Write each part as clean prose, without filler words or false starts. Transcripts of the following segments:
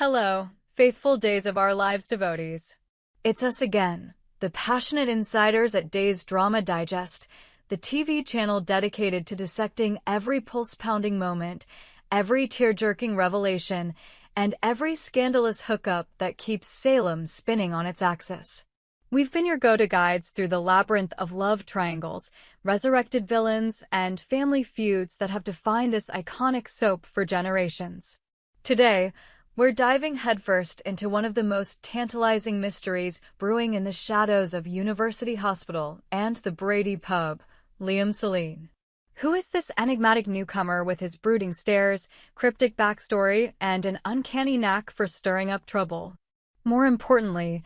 Hello, faithful Days of Our Lives devotees. It's us again, the passionate insiders at Days Drama Digest, the TV channel dedicated to dissecting every pulse-pounding moment, every tear-jerking revelation, and every scandalous hookup that keeps Salem spinning on its axis. We've been your go-to guides through the labyrinth of love triangles, resurrected villains, and family feuds that have defined this iconic soap for generations. Today, we're diving headfirst into one of the most tantalizing mysteries brewing in the shadows of University Hospital and the Brady pub, Liam Seline. Who is this enigmatic newcomer with his brooding stares, cryptic backstory, and an uncanny knack for stirring up trouble? More importantly,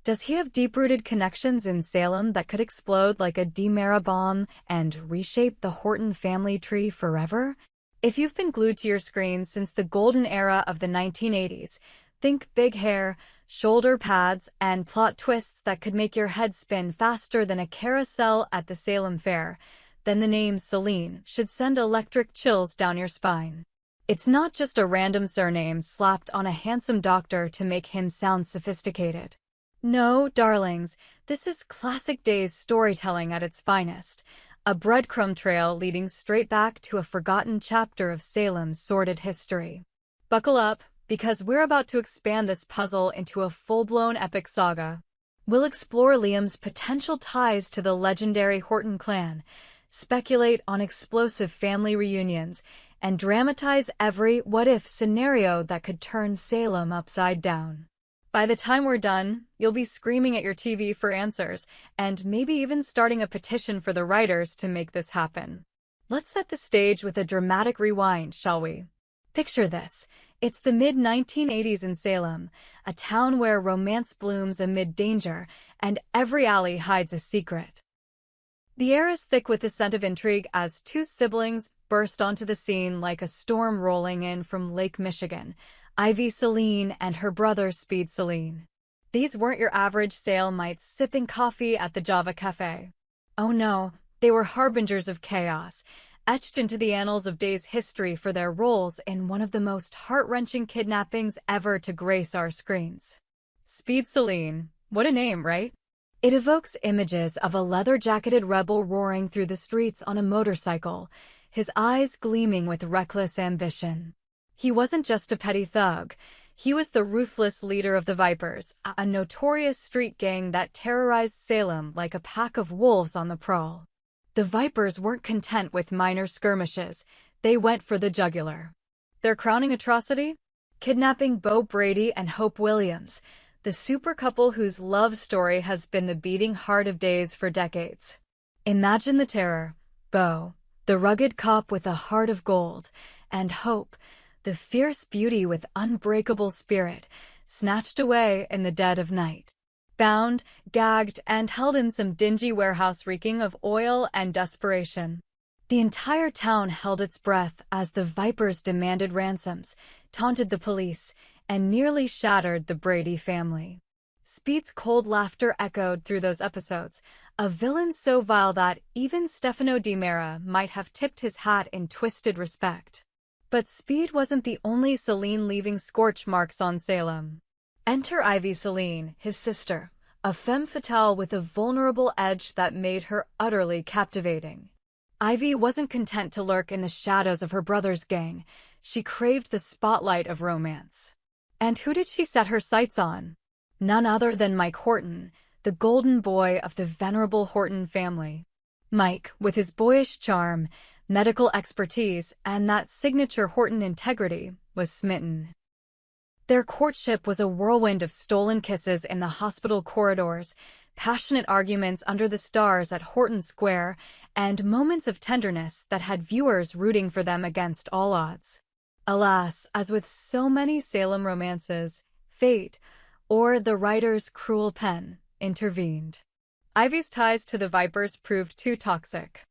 does he have deep-rooted connections in Salem that could explode like a DiMera bomb and reshape the Horton family tree forever? If you've been glued to your screen since the golden era of the 1980s, think big hair, shoulder pads, and plot twists that could make your head spin faster than a carousel at the Salem Fair, then the name Seline should send electric chills down your spine. It's not just a random surname slapped on a handsome doctor to make him sound sophisticated. No, darlings, this is classic Days storytelling at its finest. A breadcrumb trail leading straight back to a forgotten chapter of Salem's sordid history. Buckle up, because we're about to expand this puzzle into a full-blown epic saga. We'll explore Liam's potential ties to the legendary Horton clan, speculate on explosive family reunions, and dramatize every what-if scenario that could turn Salem upside down. By the time we're done, you'll be screaming at your TV for answers, and maybe even starting a petition for the writers to make this happen. Let's set the stage with a dramatic rewind, shall we? Picture this. It's the mid-1980s in Salem, a town where romance blooms amid danger, and every alley hides a secret. The air is thick with the scent of intrigue as two siblings burst onto the scene like a storm rolling in from Lake Michigan. Ivy Seline and her brother Speed Seline. These weren't your average Salemites sipping coffee at the Java Cafe. Oh no, they were harbingers of chaos, etched into the annals of Days history for their roles in one of the most heart-wrenching kidnappings ever to grace our screens. Speed Seline, what a name, right? It evokes images of a leather-jacketed rebel roaring through the streets on a motorcycle, his eyes gleaming with reckless ambition. He wasn't just a petty thug. He was the ruthless leader of the Vipers, a notorious street gang that terrorized Salem like a pack of wolves on the prowl. The Vipers weren't content with minor skirmishes. They went for the jugular. Their crowning atrocity? Kidnapping Beau Brady and Hope Williams, the super couple whose love story has been the beating heart of Days for decades. Imagine the terror. Beau, the rugged cop with a heart of gold, and Hope, the fierce beauty with unbreakable spirit, snatched away in the dead of night. Bound, gagged, and held in some dingy warehouse reeking of oil and desperation. The entire town held its breath as the Vipers demanded ransoms, taunted the police, and nearly shattered the Brady family. Speed's cold laughter echoed through those episodes, a villain so vile that even Stefano DiMera might have tipped his hat in twisted respect. But Speed wasn't the only Seline leaving scorch marks on Salem. Enter Ivy Seline, his sister, a femme fatale with a vulnerable edge that made her utterly captivating. Ivy wasn't content to lurk in the shadows of her brother's gang. She craved the spotlight of romance. And who did she set her sights on? None other than Mike Horton, the golden boy of the venerable Horton family. Mike, with his boyish charm, medical expertise, and that signature Horton integrity, was smitten. Their courtship was a whirlwind of stolen kisses in the hospital corridors, passionate arguments under the stars at Horton Square, and moments of tenderness that had viewers rooting for them against all odds. Alas, as with so many Salem romances, fate, or the writer's cruel pen, intervened. Ivy's ties to the Vipers proved too toxic.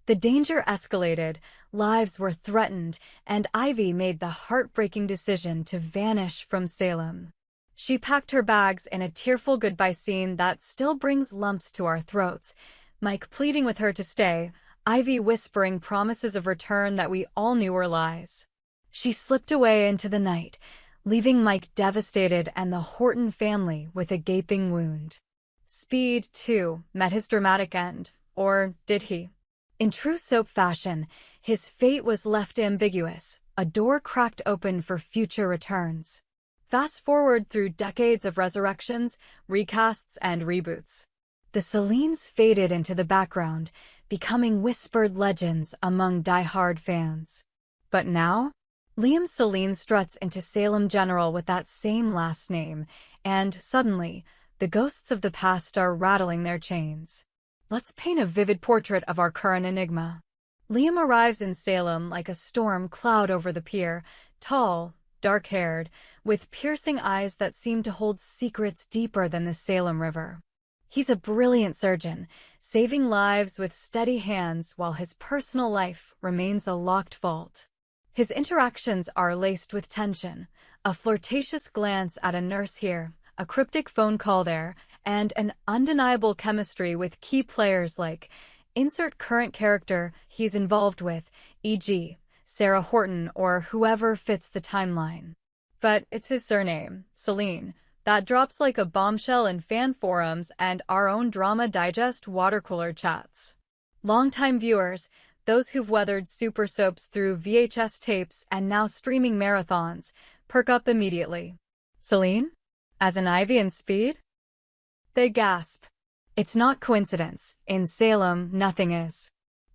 The danger escalated, lives were threatened, and Ivy made the heartbreaking decision to vanish from Salem. She packed her bags in a tearful goodbye scene that still brings lumps to our throats, Mike pleading with her to stay, Ivy whispering promises of return that we all knew were lies. She slipped away into the night, leaving Mike devastated and the Horton family with a gaping wound. Speed, too, met his dramatic end. Or did he? In true soap fashion, his fate was left ambiguous, a door cracked open for future returns. Fast forward through decades of resurrections, recasts, and reboots. The Selines faded into the background, becoming whispered legends among die-hard fans. But now, Liam Seline struts into Salem General with that same last name, and suddenly, the ghosts of the past are rattling their chains. Let's paint a vivid portrait of our current enigma. Liam arrives in Salem like a storm cloud over the pier, tall, dark-haired, with piercing eyes that seem to hold secrets deeper than the Salem River. He's a brilliant surgeon, saving lives with steady hands while his personal life remains a locked vault. His interactions are laced with tension, a flirtatious glance at a nurse here, a cryptic phone call there, and an undeniable chemistry with key players like insert current character he's involved with, e.g., Sarah Horton or whoever fits the timeline. But it's his surname, Seline, that drops like a bombshell in fan forums and our own Drama Digest watercooler chats. Longtime viewers, those who've weathered super soaps through VHS tapes and now streaming marathons, perk up immediately. Seline? As in Ivy and Speed? They gasp. It's not coincidence. In Salem, nothing is.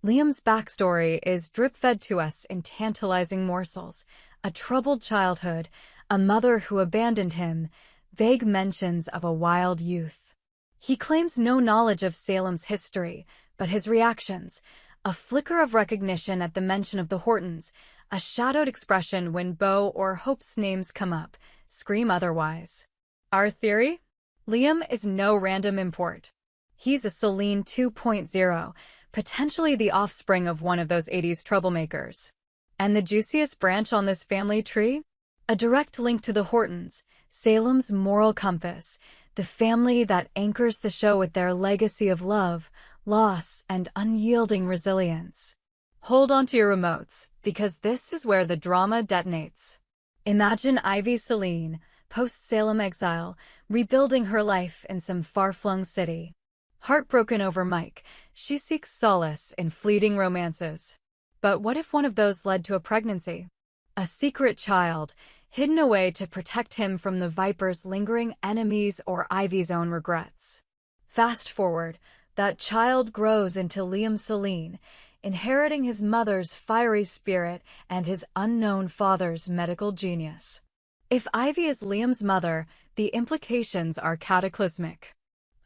Liam's backstory is drip-fed to us in tantalizing morsels. A troubled childhood, a mother who abandoned him, vague mentions of a wild youth. He claims no knowledge of Salem's history, but his reactions, a flicker of recognition at the mention of the Hortons, a shadowed expression when Beau or Hope's names come up, scream otherwise. Our theory? Liam is no random import. He's a Seline 2.0, potentially the offspring of one of those 80s troublemakers. And the juiciest branch on this family tree? A direct link to the Hortons, Salem's moral compass, the family that anchors the show with their legacy of love, loss, and unyielding resilience. Hold on to your remotes, because this is where the drama detonates. Imagine Ivy Seline, post-Salem exile, rebuilding her life in some far-flung city. Heartbroken over Mike, she seeks solace in fleeting romances. But what if one of those led to a pregnancy? A secret child, hidden away to protect him from the Viper's lingering enemies or Ivy's own regrets. Fast forward, that child grows into Liam Seline, inheriting his mother's fiery spirit and his unknown father's medical genius. If Ivy is Liam's mother, the implications are cataclysmic.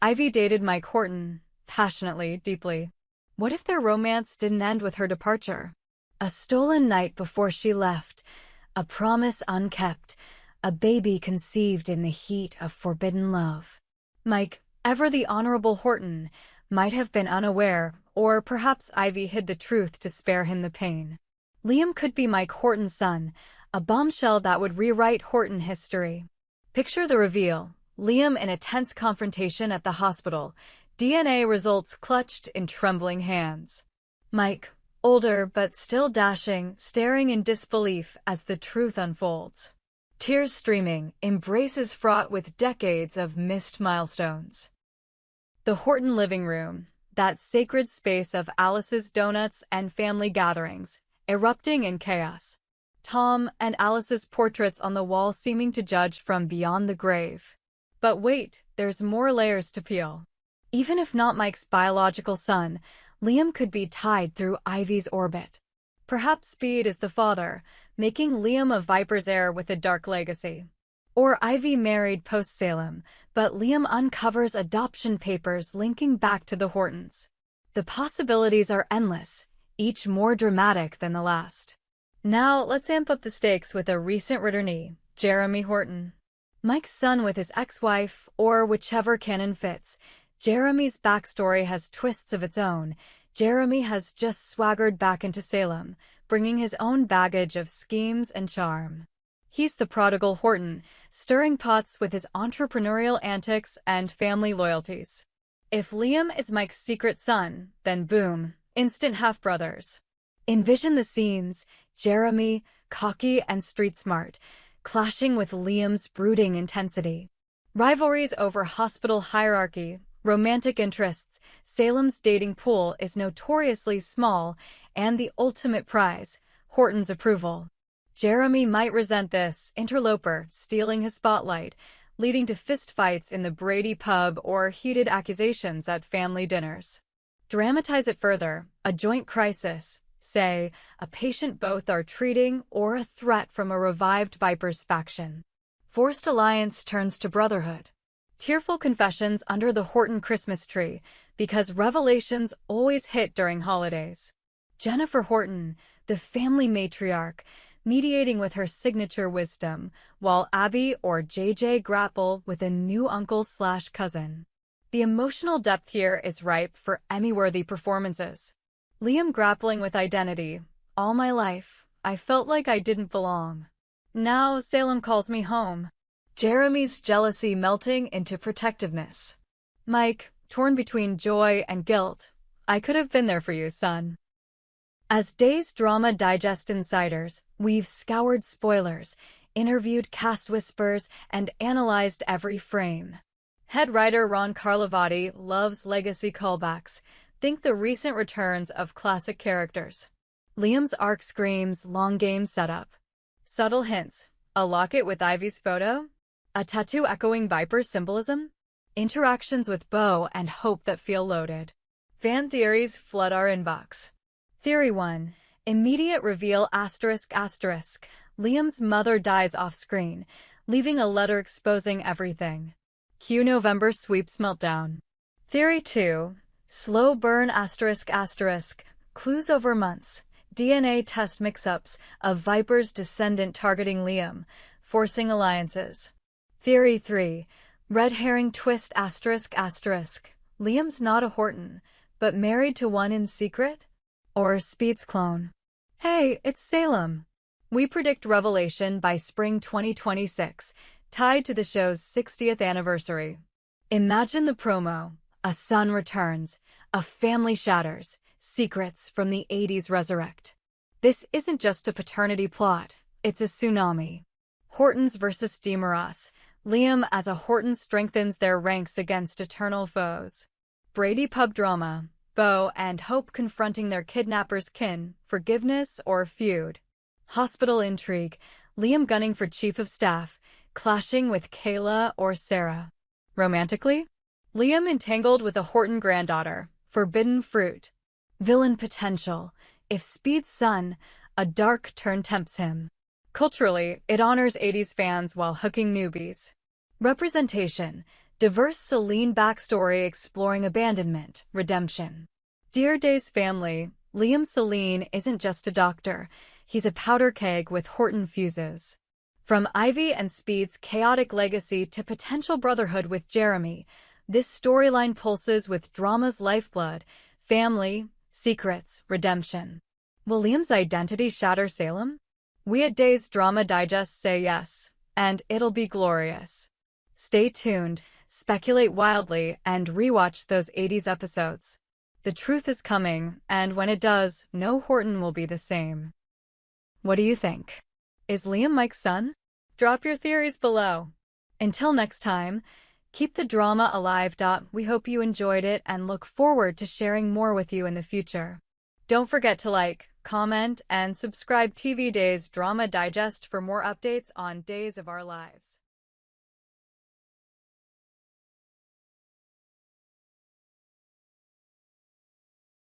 Ivy dated Mike Horton, passionately, deeply. What if their romance didn't end with her departure? A stolen night before she left, a promise unkept, a baby conceived in the heat of forbidden love. Mike, ever the Honorable Horton, might have been unaware, or perhaps Ivy hid the truth to spare him the pain. Liam could be Mike Horton's son, a bombshell that would rewrite Horton history. Picture the reveal. Liam in a tense confrontation at the hospital, DNA results clutched in trembling hands. Mike, older but still dashing, staring in disbelief as the truth unfolds. Tears streaming, embraces fraught with decades of missed milestones. The Horton living room, that sacred space of Alice's donuts and family gatherings, erupting in chaos. Tom and Alice's portraits on the wall seeming to judge from beyond the grave. But wait, there's more layers to peel. Even if not Mike's biological son, Liam could be tied through Ivy's orbit. Perhaps Speed is the father, making Liam a Viper's heir with a dark legacy. Or Ivy married post-Salem, but Liam uncovers adoption papers linking back to the Hortons. The possibilities are endless, each more dramatic than the last. Now, let's amp up the stakes with a recent returnee, Jeremy Horton. Mike's son with his ex-wife, or whichever canon fits. Jeremy's backstory has twists of its own. Jeremy has just swaggered back into Salem, bringing his own baggage of schemes and charm. He's the prodigal Horton, stirring pots with his entrepreneurial antics and family loyalties. If Liam is Mike's secret son, then boom, instant half-brothers. Envision the scenes: Jeremy, cocky and street-smart, clashing with Liam's brooding intensity. Rivalries over hospital hierarchy, romantic interests, Salem's dating pool is notoriously small, and the ultimate prize, Horton's approval. Jeremy might resent this interloper stealing his spotlight, leading to fistfights in the Brady pub or heated accusations at family dinners. Dramatize it further, a joint crisis, say, a patient both are treating or a threat from a revived Vipers faction. Forced alliance turns to brotherhood. Tearful confessions under the Horton Christmas tree, because revelations always hit during holidays. Jennifer Horton, the family matriarch, mediating with her signature wisdom, while Abby or JJ grapple with a new uncle/cousin. The emotional depth here is ripe for Emmy-worthy performances. Liam grappling with identity. All my life, I felt like I didn't belong. Now Salem calls me home. Jeremy's jealousy melting into protectiveness. Mike, torn between joy and guilt. I could have been there for you, son. As Days Drama Digest insiders, we've scoured spoilers, interviewed cast whispers, and analyzed every frame. Head writer Ron Carlivati loves legacy callbacks. Think the recent returns of classic characters. Liam's arc screams long game setup. Subtle hints. A locket with Ivy's photo? A tattoo echoing Viper's symbolism? Interactions with Beau and Hope that feel loaded. Fan theories flood our inbox. Theory 1. Immediate reveal ***. Liam's mother dies off-screen, leaving a letter exposing everything. Cue November sweeps meltdown. Theory 2. Slow burn ***. Clues over months. DNA test mix-ups of Viper's descendant targeting Liam, forcing alliances. Theory 3. Red herring twist ***. Liam's not a Horton, but married to one in secret? Or Speed's clone. Hey, it's Salem. We predict revelation by spring 2026, tied to the show's 60th anniversary. Imagine the promo. A son returns, a family shatters, secrets from the 80s resurrect. This isn't just a paternity plot, it's a tsunami. Hortons versus DeMaras. Liam as a Horton strengthens their ranks against eternal foes. Brady pub drama. Beau and Hope confronting their kidnapper's kin, forgiveness or feud. Hospital intrigue, Liam gunning for chief of staff, clashing with Kayla or Sarah. Romantically, Liam entangled with a Horton granddaughter, forbidden fruit. Villain potential, if Speed's son, a dark turn tempts him. Culturally, it honors 80s fans while hooking newbies. Representation, diverse Seline backstory exploring abandonment, redemption. Dear Days family, Liam Seline isn't just a doctor, he's a powder keg with Horton fuses. From Ivy and Speed's chaotic legacy to potential brotherhood with Jeremy, this storyline pulses with drama's lifeblood, family, secrets, redemption. Will Liam's identity shatter Salem? We at Days Drama Digest say yes, and it'll be glorious. Stay tuned. Speculate wildly, and rewatch those 80s episodes. The truth is coming, and when it does, no Horton will be the same. What do you think? Is Liam Mike's son? Drop your theories below. Until next time, keep the drama alive. We hope you enjoyed it and look forward to sharing more with you in the future. Don't forget to like, comment, and subscribe TV Days Drama Digest for more updates on Days of Our Lives.